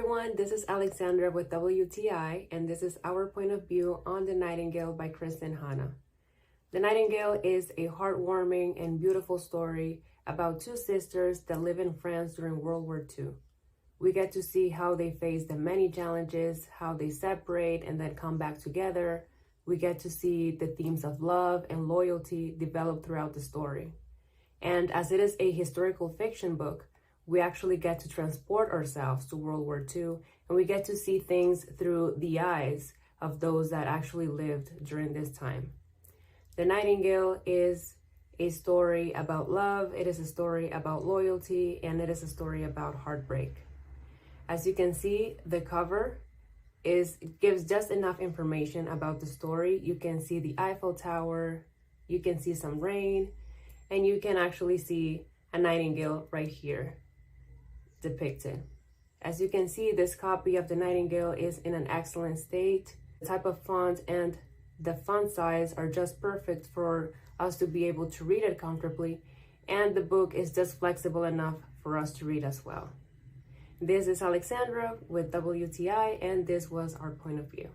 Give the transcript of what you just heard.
everyone, this is Alexandra with WTI, and this is our point of view on The Nightingale by Kristen Hanna. The Nightingale is a heartwarming and beautiful story about two sisters that live in France during World War II. We get to see how they face the many challenges, how they separate and then come back together. We get to see the themes of love and loyalty develop throughout the story. And as it is a historical fiction book, we actually get to transport ourselves to World War II, and we get to see things through the eyes of those that actually lived during this time. The Nightingale is a story about love, it is a story about loyalty, and it is a story about heartbreak. As you can see, the cover gives just enough information about the story. You can see the Eiffel Tower, you can see some rain, and you can actually see a nightingale right here depicted. As you can see, this copy of The Nightingale is in an excellent state. The type of font and the font size are just perfect for us to be able to read it comfortably, and the book is just flexible enough for us to read as well. This is Alexandra with WTI, and this was our point of view.